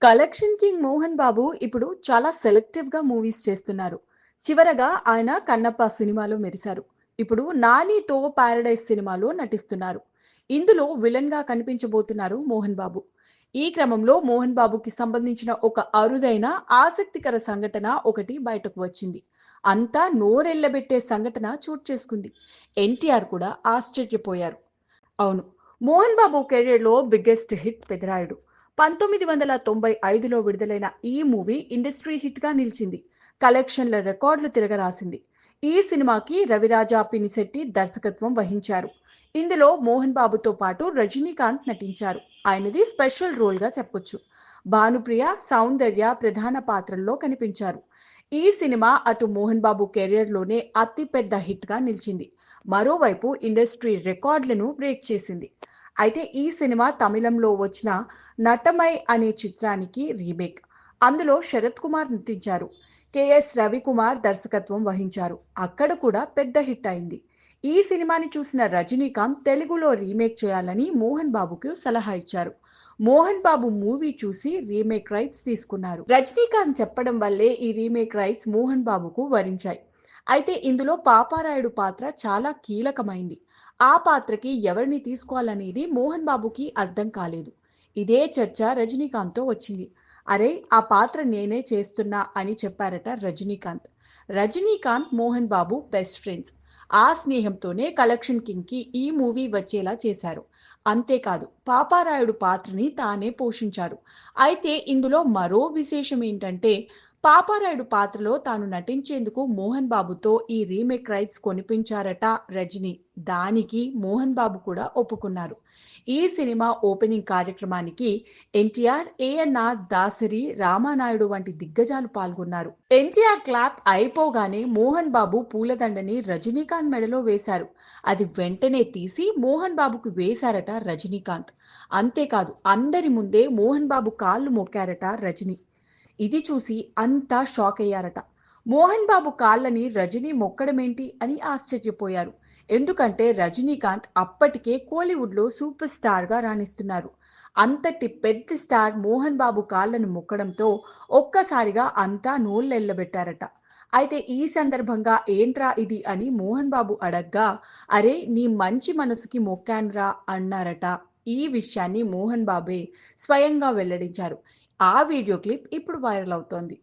Collection king Mohan Babu ఇప్పుడు చాలా selective గా మూవీస్ చేస్తున్నారు. చివరగా ఆయన కన్నప్ప సినిమాలో మెరిశారు. ఇప్పుడు నానితో పారడైజ్ సినిమాలో నటిస్తున్నారు. ఇందులో విలన్ గా కనిపించబోతున్నారు మోహన్ బాబు. ఈ క్రమంలో మోహన్ బాబుకి సంబంధించిన ఒక అరుదైన ఆసక్తికర సంఘటన ఒకటి బయటకు వచ్చింది. అంతా నోరెళ్లబెట్టే సంఘటన చోటు చేసుకుంది. ఎన్టీఆర్ కూడా ఆశ్చర్యపోయారు. అవును. 'మోహన్ బాబు' కెరీర్‌లో బిగ్గెస్ట్ హిట్ 'పెదరాయుడు'. 1995లో విడుదలైన ఈ మూవీ ఇండస్ట్రీ హిట్‌గా నిలిచింది. కలెక్షన్ల రికార్డులు తిరగరాసింది. ఈ సినిమాకి రవిరాజా పినిశెట్టి దర్శకత్వం వహించారు. ఇందులో మోహన్ బాబుతో పాటు రజనీకాంత్ నటించారు. ఆయనది స్పెషల్ రోల్‌గా చెప్పొచ్చు. భానుప్రియ, సౌందర్య ప్రధాన పాత్రల్లో కనిపించారు. ఈ సినిమా అటు మోహన్ బాబు కెరీర్‌లోనే అతిపెద్ద హిట్‌గా నిలిచింది. మరోవైపు ఇండస్ట్రీ రికార్డులను బ్రేక్ చేసింది. అయితే ఈ సినిమా తమిళంలో వచ్చిన నటమై అనే చిత్రానికి రీమేక్. అందులో శరత్ కుమార్ నటించారు. కెఎస్ రవికుమార్ దర్శకత్వం వహించారు. అక్కడ కూడా పెద్ద హిట్ అయింది. ఈ సినిమాని చూసిన రజనీకాంత్ తెలుగులో రీమేక్ చేయాలని మోహన్ బాబుకు సలహా ఇచ్చారు. మోహన్ బాబు మూవీ చూసి రీమేక్ రైట్స్ తీసుకున్నారు. రజనీకాంత్ చెప్పడం వల్లే ఈ రీమేక్ రైట్స్ మోహన్ బాబుకు వరించాయి. అయితే ఇందులో పాపారాయుడు పాత్ర చాలా కీలకమైంది. ఆ పాత్రకి ఎవరిని తీసుకోవాలనేది మోహన్ బాబుకి అర్థం కాలేదు. ఇదే చర్చ రజనీకాంత్‌తో వచ్చింది. అరే! ఆ పాత్ర నేనే చేస్తున్నా అని చెప్పారట రజనీకాంత్. Rajinikanth, Mohan Babu best friends. ఆ స్నేహంతోనే కలెక్షన్ కింగ్‌కి ఈ మూవీ వచ్చేలా చేశారు. అంతేకాదు పాపారాయుడు పాత్రని తానే పోషించారు. అయితే ఇందులో మరో విశేషం ఏంటంటే పాపారాయుడు పాత్రలో తాను నటించేందుకు మోహన్ బాబుతో ఈ రీమేక్ రైట్స్ కొనిపించారట రజనీ. దానికి మోహన్ బాబు కూడా ఒప్పుకున్నారు. ఈ సినిమా ఓపెనింగ్ కార్యక్రమానికి ఎన్టీఆర్, ఏఎన్ఆర్, దాసరి, రామానాయుడు వంటి దిగ్గజాలు పాల్గొన్నారు. ఎన్టీఆర్ క్లాప్ అయిపోగానే మోహన్ బాబు పూలదండని రజనీకాంత్ మెడలో వేశారు. అది వెంటనే తీసి మోహన్ బాబుకు వేశారట రజనీకాంత్. అంతేకాదు అందరి ముందే మోహన్ బాబు కాళ్ళు మొక్కారట రజనీ. ఇది చూసి అంతా షాక్ అయ్యారట. మోహన్ బాబు కాళ్ళని రజనీ మొక్కడమేంటి అని ఆశ్చర్యపోయారు. ఎందుకంటే రజనీకాంత్ అప్పటికే కోలీవుడ్‌లో సూపర్ స్టార్‌గా రాణిస్తున్నారు. అంతటి పెద్ద స్టార్ మోహన్ బాబు కాళ్ళను మొక్కడంతో ఒక్కసారిగా అంతా నోళ్ళెళ్లబెట్టారట. అయితే ఈ సందర్భంగా ఏంట్రా ఇది అని మోహన్ బాబు అడగ్గా, అరే నీ మంచి మనసుకి మొక్కానురా అన్నారట. ఈ విషయాన్ని మోహన్ బాబే స్వయంగా వెల్లడించారు. ఆ వీడియో క్లిప్ ఇప్పుడు వైరల్ అవుతోంది.